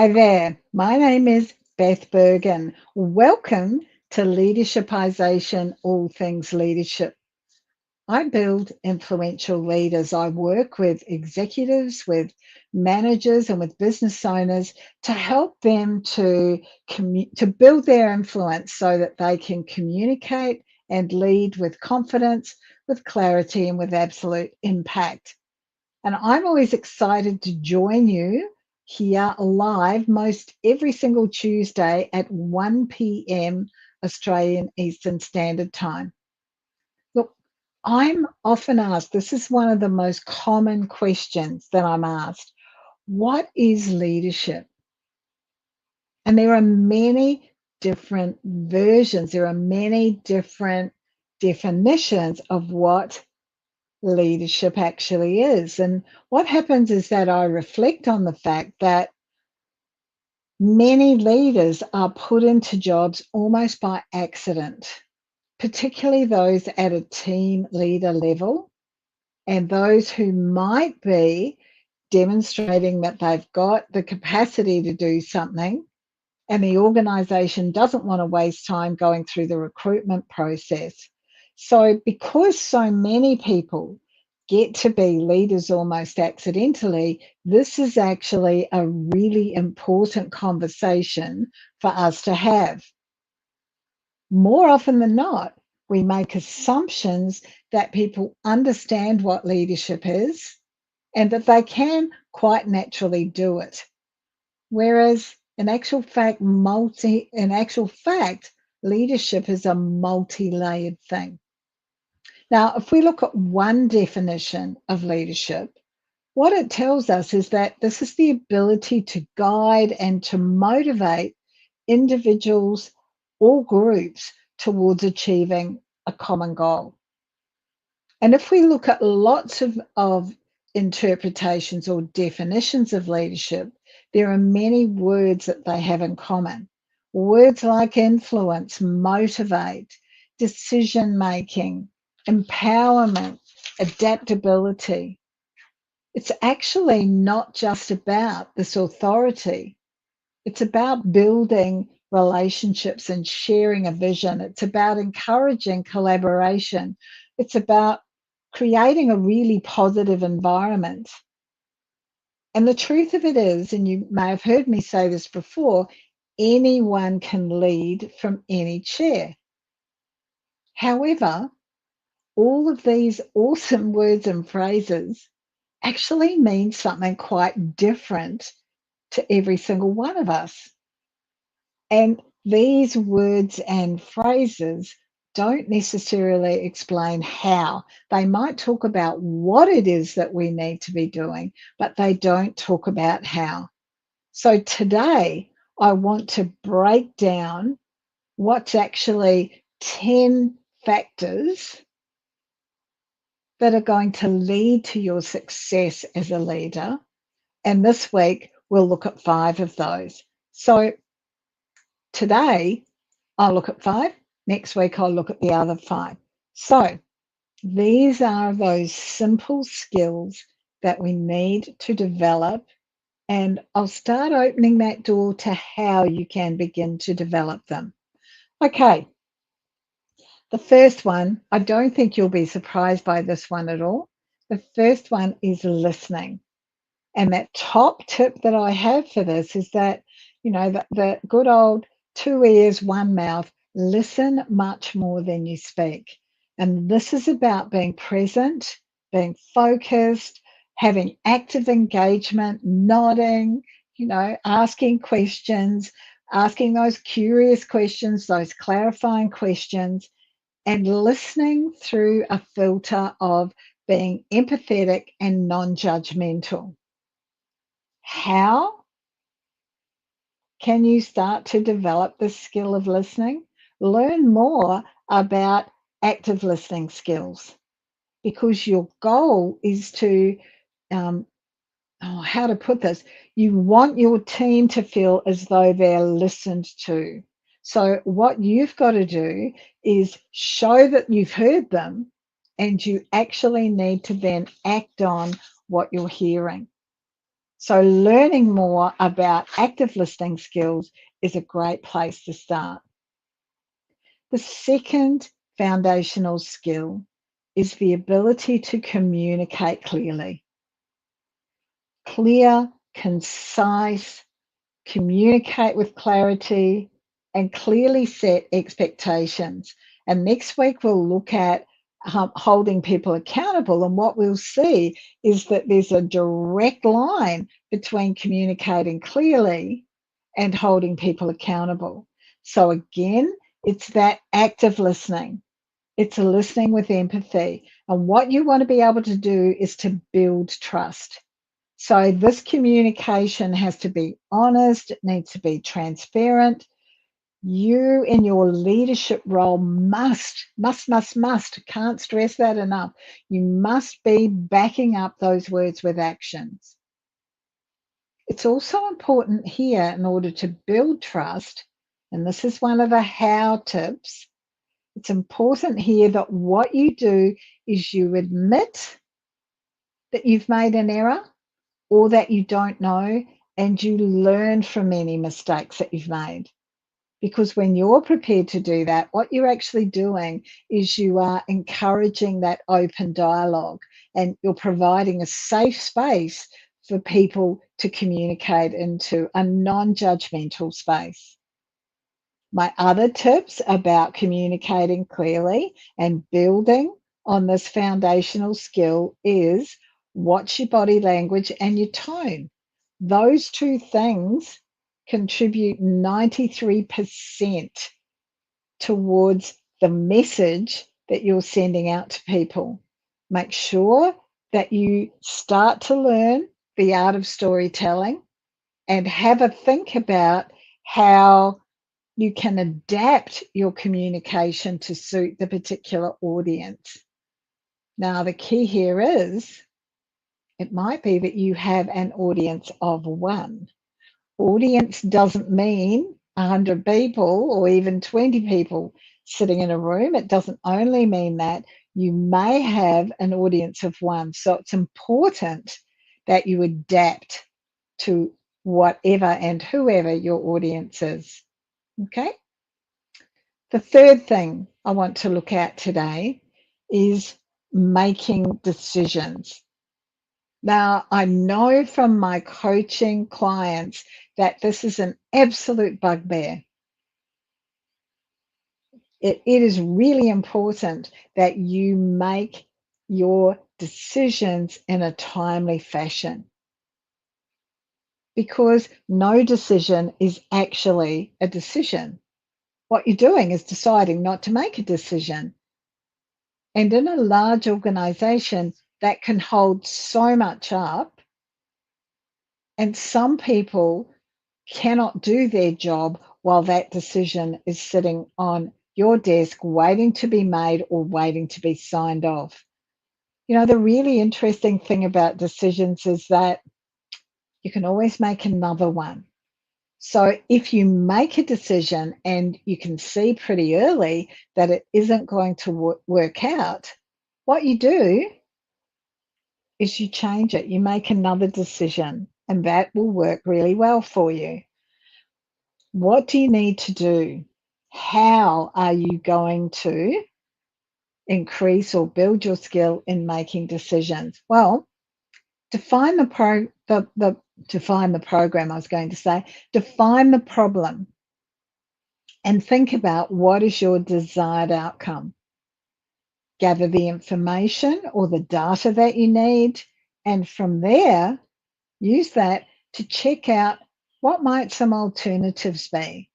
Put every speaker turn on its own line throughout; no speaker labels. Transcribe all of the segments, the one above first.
Hi there, my name is Beth Bergen. Welcome to Leadershipisation, all things leadership. I build influential leaders. I work with executives, with managers, and with business owners to help them to build their influence so that they can communicate and lead with confidence, with clarity, and with absolute impact. And I'm always excited to join you here live most every single Tuesday at 1 p.m. Australian Eastern Standard Time. Look, I'm often asked, this is one of the most common questions that I'm asked, what is leadership? And there are many different versions, there are many different definitions of what leadership actually is. And what happens is that I reflect on the fact that many leaders are put into jobs almost by accident, particularly those at a team leader level and those who might be demonstrating that they've got the capacity to do something and the organization doesn't want to waste time going through the recruitment process. So, because so many people get to be leaders almost accidentally, this is actually a really important conversation for us to have. More often than not, we make assumptions that people understand what leadership is and that they can quite naturally do it. Whereas in actual fact, leadership is a multi-layered thing. Now, if we look at one definition of leadership, what it tells us is that this is the ability to guide and to motivate individuals or groups towards achieving a common goal. And if we look at lots of interpretations or definitions of leadership, there are many words that they have in common. Words like influence, motivate, decision making, empowerment, adaptability. It's actually not just about this authority. It's about building relationships and sharing a vision. It's about encouraging collaboration. It's about creating a really positive environment. And the truth of it is, and you may have heard me say this before, anyone can lead from any chair. However, all of these awesome words and phrases actually mean something quite different to every single one of us. And these words and phrases don't necessarily explain how. They might talk about what it is that we need to be doing, but they don't talk about how. So today, I want to break down what's actually 10 factors that are going to lead to your success as a leader. And this week, we'll look at 5 of those. So today, I'll look at 5. Next week, I'll look at the other 5. So these are those simple skills that we need to develop. And I'll start opening that door to how you can begin to develop them. Okay, the first one, I don't think you'll be surprised by this one at all. The first one is listening. And that top tip that I have for this is that, the good old 2 ears, 1 mouth, listen much more than you speak. And this is about being present, being focused, having active engagement, nodding, asking questions, asking those curious questions, those clarifying questions, and listening through a filter of being empathetic and non-judgmental. How can you start to develop the skill of listening? Learn more about active listening skills because your goal is to, how to put this, you want your team to feel as though they're listened to. So, what you've got to do is show that you've heard them and you actually need to then act on what you're hearing. So learning more about active listening skills is a great place to start. The second foundational skill is the ability to communicate clearly. Clear, concise, communicate with clarity, and clearly set expectations. And next week, we'll look at holding people accountable. And what we'll see is that there's a direct line between communicating clearly and holding people accountable. So, again, it's that active listening. It's a listening with empathy. And what you want to be able to do is to build trust. So this communication has to be honest, it needs to be transparent. You in your leadership role must, can't stress that enough. You must be backing up those words with actions. It's also important here in order to build trust, and this is one of the how tips. It's important here that what you do is you admit that you've made an error or that you don't know, and you learn from any mistakes that you've made. Because when you're prepared to do that, what you're actually doing is you are encouraging that open dialogue, and you're providing a safe space for people to communicate into a non-judgmental space. My other tips about communicating clearly and building on this foundational skill is watch your body language and your tone. Those two things contribute 93% towards the message that you're sending out to people. Make sure that you start to learn the art of storytelling and have a think about how you can adapt your communication to suit the particular audience. Now, the key here is it might be that you have an audience of one. Audience doesn't mean 100 people or even 20 people sitting in a room. It doesn't only mean that. You may have an audience of one. So it's important that you adapt to whatever and whoever your audience is. Okay? The third thing I want to look at today is making decisions. Now, I know from my coaching clients that this is an absolute bugbear. It is really important that you make your decisions in a timely fashion, because no decision is actually a decision. What you're doing is deciding not to make a decision. And in a large organization, that can hold so much up. And some people cannot do their job while that decision is sitting on your desk waiting to be made or waiting to be signed off. You know, the really interesting thing about decisions is that you can always make another one. So if you make a decision and you can see pretty early that it isn't going to work out, what you do is you change it. You make another decision, and that will work really well for you. What do you need to do? How are you going to increase or build your skill in making decisions? Well, define the program, I was going to say, define the problem and think about what is your desired outcome. Gather the information or the data that you need, and from there, use that to check out what might some alternatives be.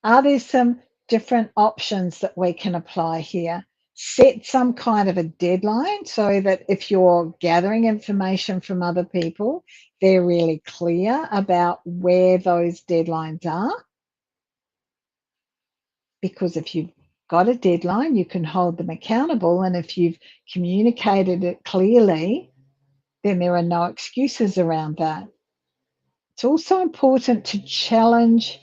Are there some different options that we can apply here? Set some kind of a deadline so that if you're gathering information from other people, they're really clear about where those deadlines are. Because if you've got a deadline, you can hold them accountable. And if you've communicated it clearly, then there are no excuses around that. It's also important to challenge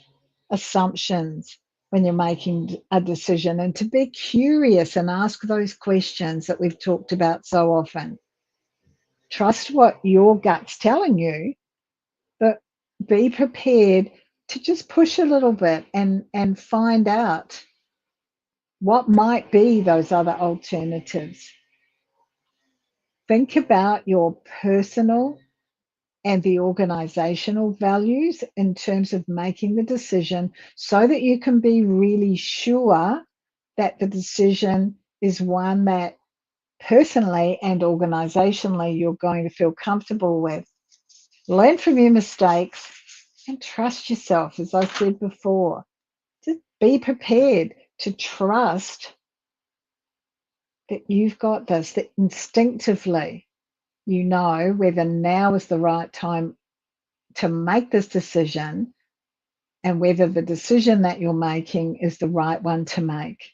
assumptions when you're making a decision and to be curious and ask those questions that we've talked about so often. Trust what your gut's telling you, but be prepared to just push a little bit and find out what might be those other alternatives. Think about your personal and the organizational values in terms of making the decision so that you can be really sure that the decision is one that personally and organizationally you're going to feel comfortable with. Learn from your mistakes and trust yourself, as I said before. Just be prepared to trust that you've got this, that instinctively you know whether now is the right time to make this decision and whether the decision that you're making is the right one to make.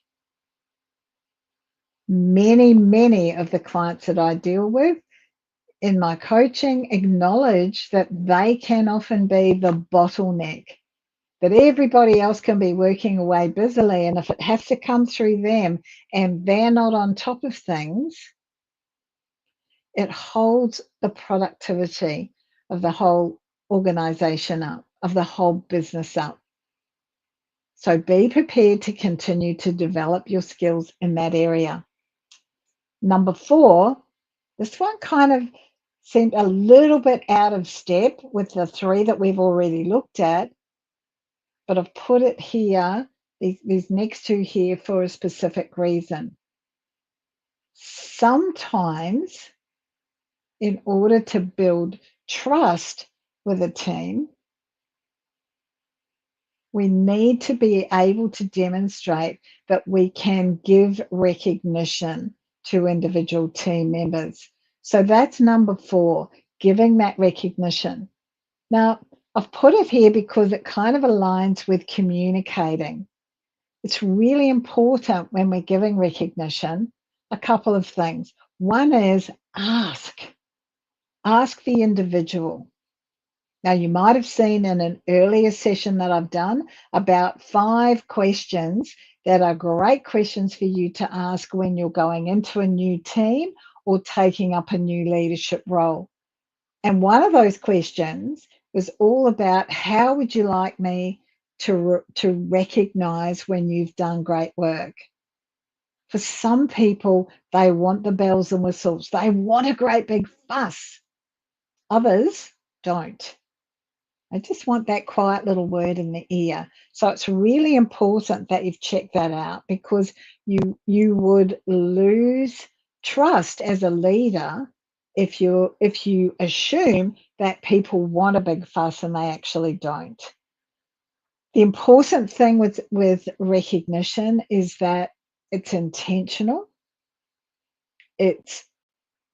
Many of the clients that I deal with in my coaching acknowledge that they can often be the bottleneck, that everybody else can be working away busily, and if it has to come through them and they're not on top of things, it holds the productivity of the whole organization up, of the whole business up. So be prepared to continue to develop your skills in that area. Number 4, this one kind of seemed a little bit out of step with the 3 that we've already looked at, but I've put it here, these next 2 here for a specific reason. Sometimes, in order to build trust with a team, we need to be able to demonstrate that we can give recognition to individual team members. So that's number 4, giving that recognition. Now, I've put it here because it kind of aligns with communicating. It's really important when we're giving recognition, a couple of things. One is ask the individual. Now, you might have seen in an earlier session that I've done about 5 questions that are great questions for you to ask when you're going into a new team or taking up a new leadership role. And one of those questions was all about how would you like me to recognize when you've done great work? For some people, they want the bells and whistles. They want a great big fuss. Others don't. I just want that quiet little word in the ear. So it's really important that you've checked that out, because you would lose trust as a leader if you assume that people want a big fuss and they actually don't. The important thing with recognition is that it's intentional, it's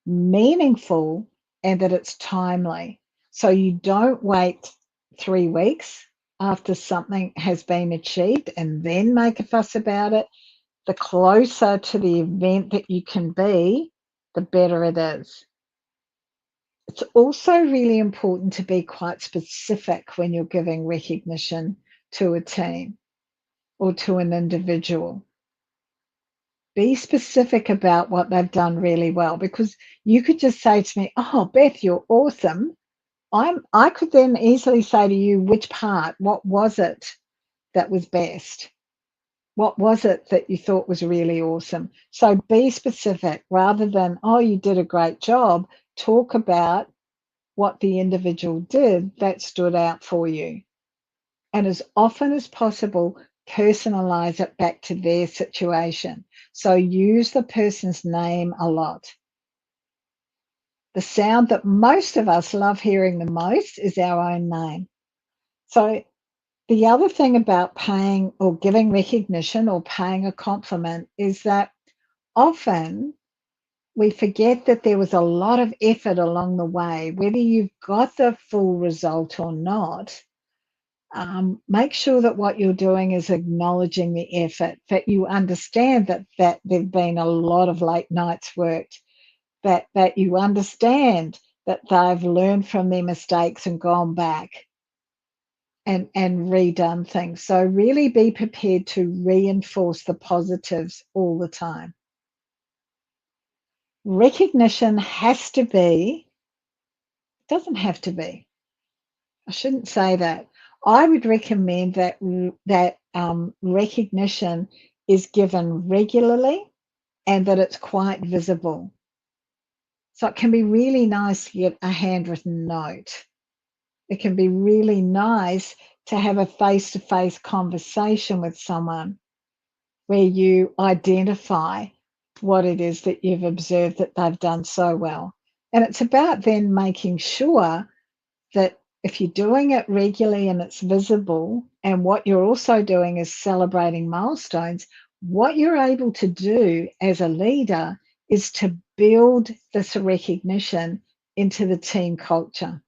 meaningful, and that it's timely. So you don't wait 3 weeks after something has been achieved and then make a fuss about it. The closer to the event that you can be, the better it is. It's also really important to be quite specific when you're giving recognition to a team or to an individual. Be specific about what they've done really well, because you could just say to me, "Oh, Beth, you're awesome." I could then easily say to you, which part, what was it that was best? What was it that you thought was really awesome? So be specific rather than, "Oh, you did a great job." Talk about what the individual did that stood out for you. And as often as possible, personalize it back to their situation. So use the person's name a lot. The sound that most of us love hearing the most is our own name. So the other thing about paying or giving recognition or paying a compliment is that often we forget that there was a lot of effort along the way. Whether you've got the full result or not, make sure that what you're doing is acknowledging the effort, that you understand that there've been a lot of late nights worked, that you understand that they've learned from their mistakes and gone back and redone things. So really be prepared to reinforce the positives all the time. Recognition has to be Doesn't have to be. I shouldn't say that. I would recommend that recognition is given regularly and that it's quite visible. So it can be really nice to get a handwritten note. It can be really nice to have a face-to-face conversation with someone where you identify what it is that you've observed that they've done so well. And it's about then making sure that if you're doing it regularly and it's visible, and what you're also doing is celebrating milestones, what you're able to do as a leader is to build this recognition into the team culture.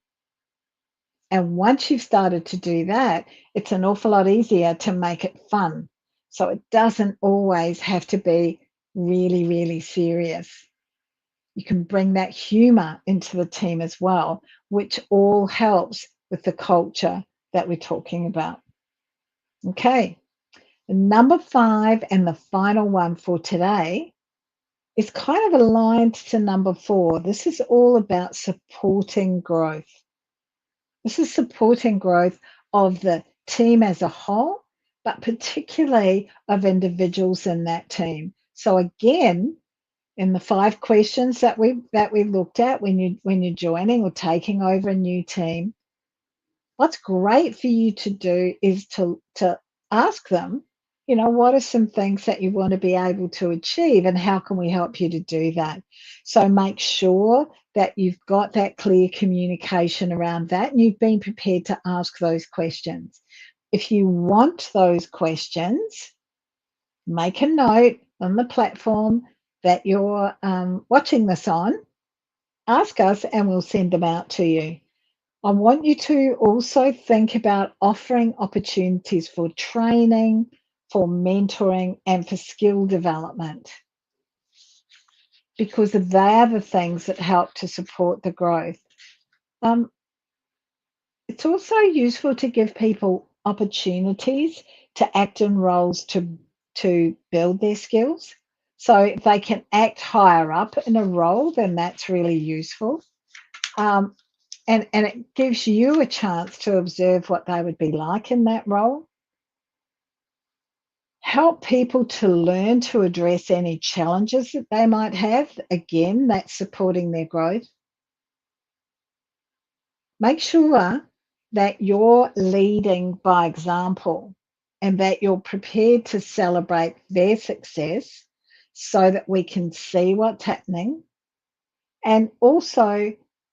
And once you've started to do that, it's an awful lot easier to make it fun. So it doesn't always have to be really, really serious. You can bring that humor into the team as well, which all helps with the culture that we're talking about. Okay, number 5 and the final one for today is kind of aligned to number 4. This is all about supporting growth. This is supporting growth of the team as a whole, but particularly of individuals in that team. So again, in the 5 questions that we looked at when you're joining or taking over a new team, what's great for you to do is to ask them, what are some things that you want to be able to achieve and how can we help you to do that? So make sure that you've got that clear communication around that and you've been prepared to ask those questions. If you want those questions, make a note on the platform that you're watching this on, ask us and we'll send them out to you. I want you to also think about offering opportunities for training, for mentoring, and for skill development, because they are the things that help to support the growth. It's also useful to give people opportunities to act in roles to build their skills. So if they can act higher up in a role, then that's really useful. And it gives you a chance to observe what they would be like in that role. Help people to learn to address any challenges that they might have. Again, that's supporting their growth. Make sure that you're leading by example and that you're prepared to celebrate their success so that we can see what's happening, and also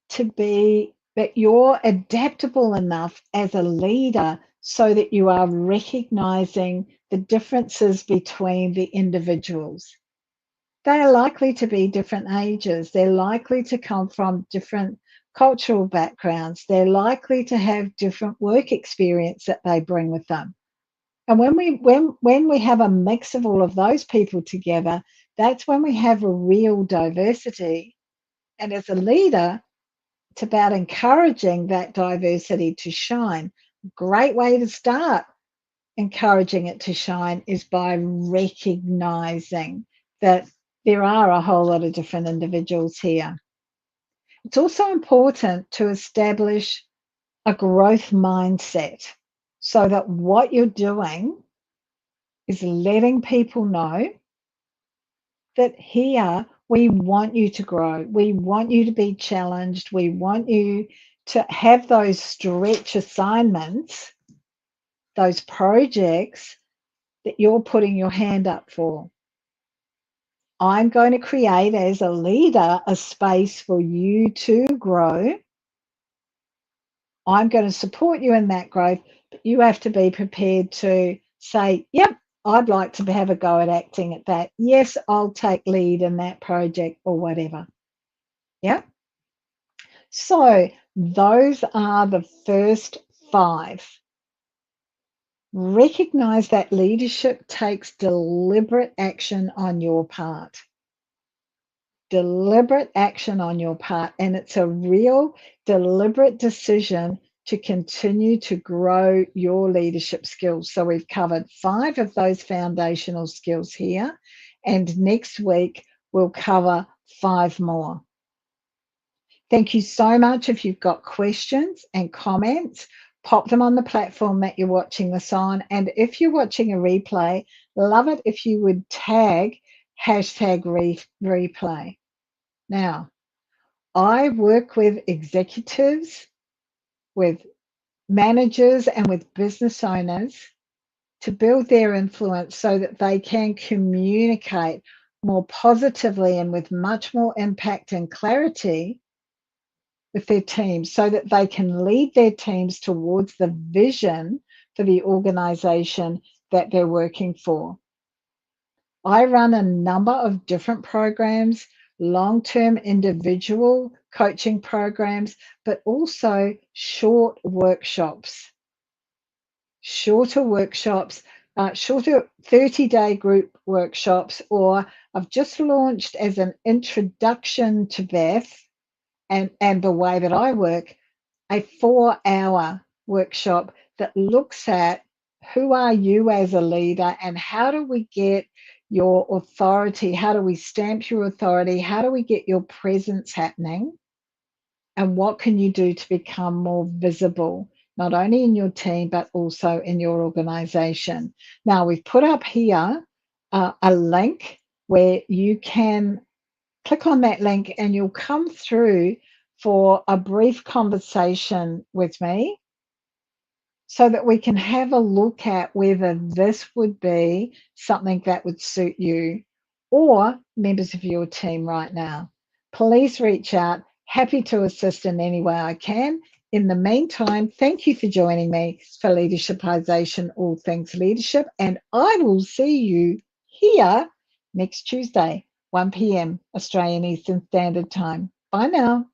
to be that you're adaptable enough as a leader so that you are recognizing the differences between the individuals. They are likely to be different ages. They're likely to come from different cultural backgrounds. They're likely to have different work experience that they bring with them. And when we have a mix of all of those people together, that's when we have a real diversity. And as a leader, it's about encouraging that diversity to shine. Great way to start encouraging it to shine is by recognizing that there are a whole lot of different individuals here. It's also important to establish a growth mindset so that what you're doing is letting people know that here we want you to grow. We want you to be challenged. We want you to have those stretch assignments, those projects that you're putting your hand up for. I'm going to create, as a leader, a space for you to grow. I'm going to support you in that growth, but you have to be prepared to say, yep, I'd like to have a go at acting at that. Yes, I'll take lead in that project or whatever. Yeah. So those are the first 5. Recognize that leadership takes deliberate action on your part. Deliberate action on your part. And it's a real deliberate decision to continue to grow your leadership skills. So we've covered 5 of those foundational skills here. And next week, we'll cover 5 more. Thank you so much. If you've got questions and comments, pop them on the platform that you're watching this on. And if you're watching a replay, love it if you would tag #replay. Now, I work with executives, with managers, and with business owners to build their influence so that they can communicate more positively and with much more impact and clarity with their teams so that they can lead their teams towards the vision for the organization that they're working for. I run a number of different programs, long-term individual coaching programs, but also shorter workshops, shorter 30-day group workshops, or I've just launched as an introduction to Beth and the way that I work, a 4-hour workshop that looks at who are you as a leader and how do we get your authority, how do we stamp your authority, how do we get your presence happening, and what can you do to become more visible, not only in your team, but also in your organization. Now, we've put up here a link where you can click on that link and you'll come through for a brief conversation with me so that we can have a look at whether this would be something that would suit you or members of your team right now. Please reach out. Happy to assist in any way I can. In the meantime, thank you for joining me for Leadershipisation, all things leadership, and I will see you here next Tuesday, 1 p.m. Australian Eastern Standard Time. Bye now.